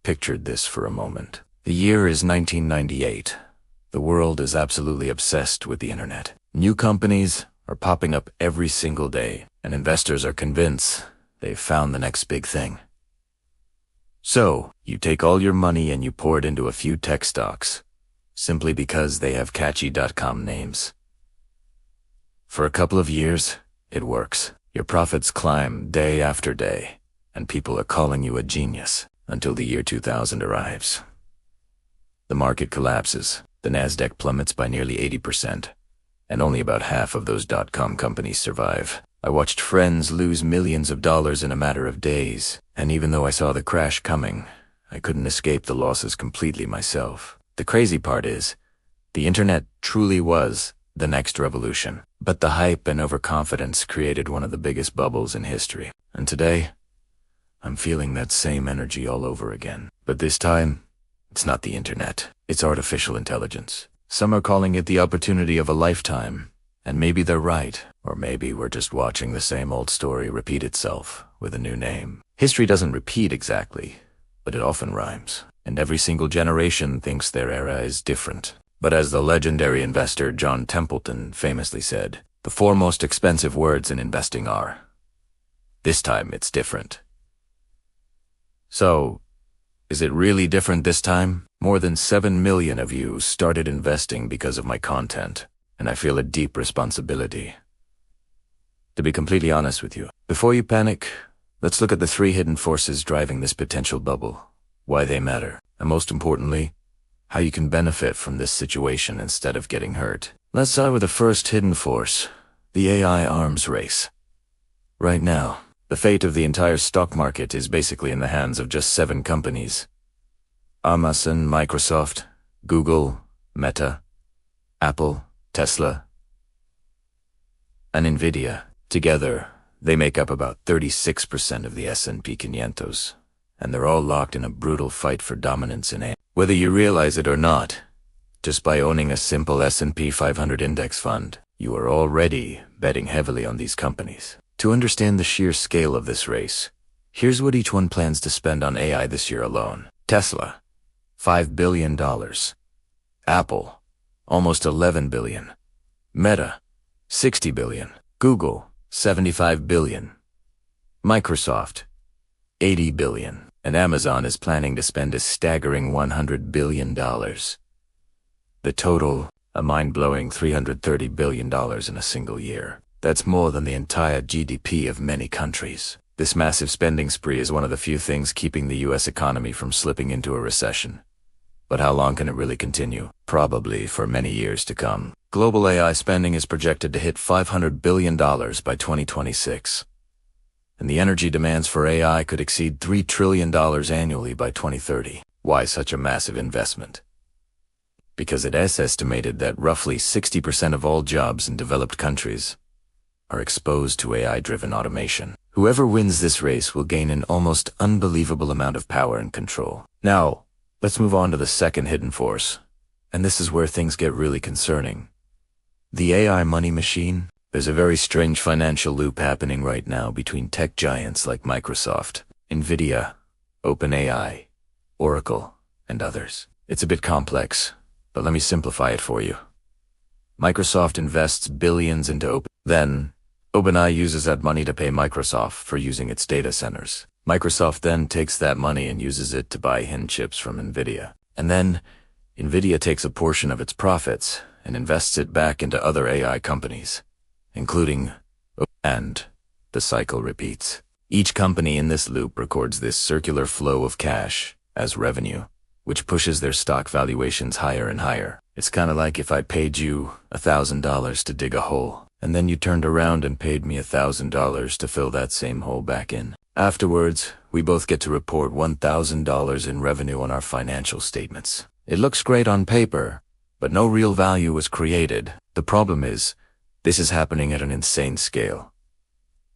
pictured this for a moment. The year is 1998. The world is absolutely obsessed with the internet. New companies are popping up every single day, and investors are convinced they've found the next big thing. So, you take all your money and you pour it into a few tech stocks, simply because they have catchy .com names. For a couple of years, it works. Your profits climb day after day, and people are calling you a genius until the year 2000 arrives. The market collapses, the Nasdaq plummets by nearly 80%, and only about half of those .com companies survive. I watched friends lose millions of dollars in a matter of days, and even though I saw the crash coming, I couldn't escape the losses completely myself. The crazy part is, the internet truly was the next revolution, but the hype and overconfidence created one of the biggest bubbles in history. And today, I'm feeling that same energy all over again. But this time, it's not the internet, it's artificial intelligence. Some are calling it the opportunity of a lifetime, and maybe they're right, or maybe we're just watching the same old story repeat itself with a new name. History doesn't repeat exactly, but it often rhymes, and every single generation thinks their era is different. But as the legendary investor John Templeton famously said, the four most expensive words in investing are, "This time it's different." So, is it really different this time? More than 7 million of you started investing because of my content, and I feel a deep responsibility to be completely honest with you. Before you panic, let's look at the 3 hidden forces driving this potential bubble, why they matter, and most importantly, how you can benefit from this situation instead of getting hurt. Let's start with the first hidden force, the AI arms race. Right now, the fate of the entire stock market is basically in the hands of just 7 companies. Amazon, Microsoft, Google, Meta, Apple, Tesla, and Nvidia. Together, they make up about 36% of the S&P 500, and they're all locked in a brutal fight for dominance in AI. Whether you realize it or not, just by owning a simple S&P 500 index fund, you are already betting heavily on these companies. To understand the sheer scale of this race, here's what each one plans to spend on AI this year alone. Tesla, $5 billion. Apple, almost $11 billion. Meta, $60 billion. Google, $75 billion. Microsoft, $80 billion. And Amazon is planning to spend a staggering $100 billion. The total, a mind-blowing $330 billion in a single year. That's more than the entire GDP of many countries. This massive spending spree is one of the few things keeping the US economy from slipping into a recession. But how long can it really continue? Probably for many years to come. Global AI spending is projected to hit $500 billion by 2026. And the energy demands for AI could exceed $3 trillion annually by 2030. Why such a massive investment? Because it is estimated that roughly 60% of all jobs in developed countries are exposed to AI-driven automation. Whoever wins this race will gain an almost unbelievable amount of power and control. Now, let's move on to the second hidden force. And this is where things get really concerning. The AI money machine. There's a very strange financial loop happening right now between tech giants like Microsoft, Nvidia, OpenAI, Oracle, and others. It's a bit complex, but let me simplify it for you. Microsoft invests billions into Then, OpenAI uses that money to pay Microsoft for using its data centers. Microsoft then takes that money and uses it to buy HIN chips from Nvidia. And then, Nvidia takes a portion of its profits and invests it back into other AI companies, including and the cycle repeats. Each company in this loop records this circular flow of cash as revenue, which pushes their stock valuations higher and higher. It's kind of like if I paid you $1,000 to dig a hole, and then you turned around and paid me $1,000 to fill that same hole back in. Afterwards, we both get to report $1,000 in revenue on our financial statements. It looks great on paper, but no real value was created. The problem is, this is happening at an insane scale.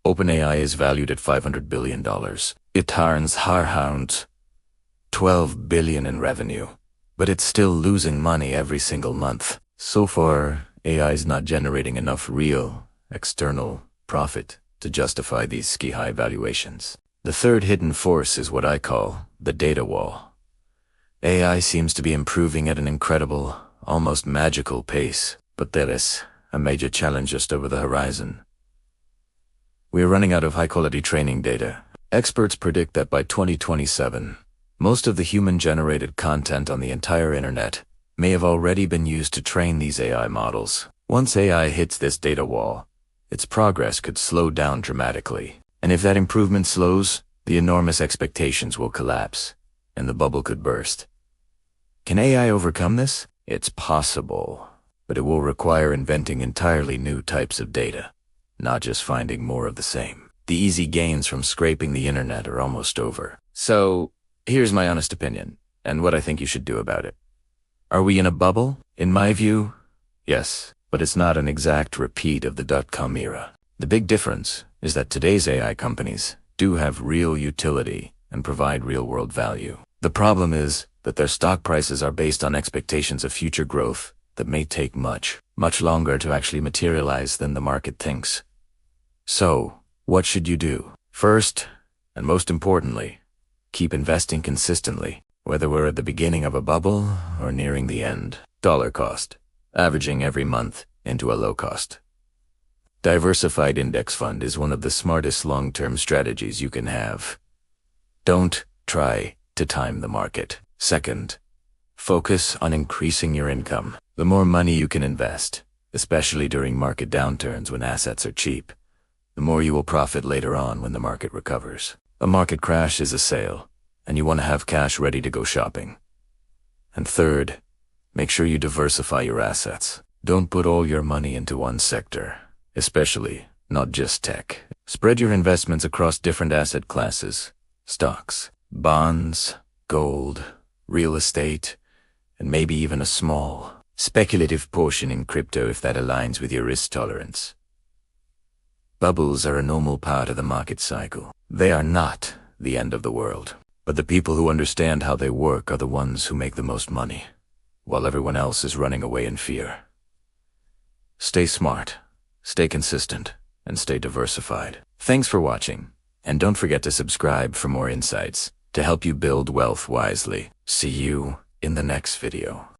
OpenAI is valued at $500 billion. It turns around $12 billion in revenue, but it's still losing money every single month. So far, AI is not generating enough real, external profit to justify these ski-high valuations. The third hidden force is what I call the data wall. AI seems to be improving at an incredible, almost magical pace, but there is a major challenge just over the horizon. We are running out of high-quality training data. Experts predict that by 2027, most of the human-generated content on the entire internet may have already been used to train these AI models. Once AI hits this data wall, its progress could slow down dramatically. And if that improvement slows, the enormous expectations will collapse, and the bubble could burst. Can AI overcome this? It's possible, but it will require inventing entirely new types of data, not just finding more of the same. The easy gains from scraping the internet are almost over. So, here's my honest opinion, and what I think you should do about it. Are we in a bubble? In my view, yes, but it's not an exact repeat of the dot-com era. The big difference is that today's AI companies do have real utility and provide real-world value. The problem is that their stock prices are based on expectations of future growth that may take much longer to actually materialize than the market thinks. So, what should you do? First, and most importantly, keep investing consistently, whether we're at the beginning of a bubble or nearing the end. Dollar cost, averaging every month into a low cost. Diversified index fund is one of the smartest long-term strategies you can have. Don't try to time the market. Second, focus on increasing your income. The more money you can invest, especially during market downturns when assets are cheap, the more you will profit later on when the market recovers. A market crash is a sale, and you want to have cash ready to go shopping. And third, make sure you diversify your assets. Don't put all your money into one sector, especially not just tech. Spread your investments across different asset classes: stocks, bonds, gold, real estate, and maybe even a small, speculative portion in crypto if that aligns with your risk tolerance. Bubbles are a normal part of the market cycle. They are not the end of the world, but the people who understand how they work are the ones who make the most money, while everyone else is running away in fear. Stay smart, stay consistent, and stay diversified. Thanks for watching, and don't forget to subscribe for more insights to help you build wealth wisely. See you in the next video.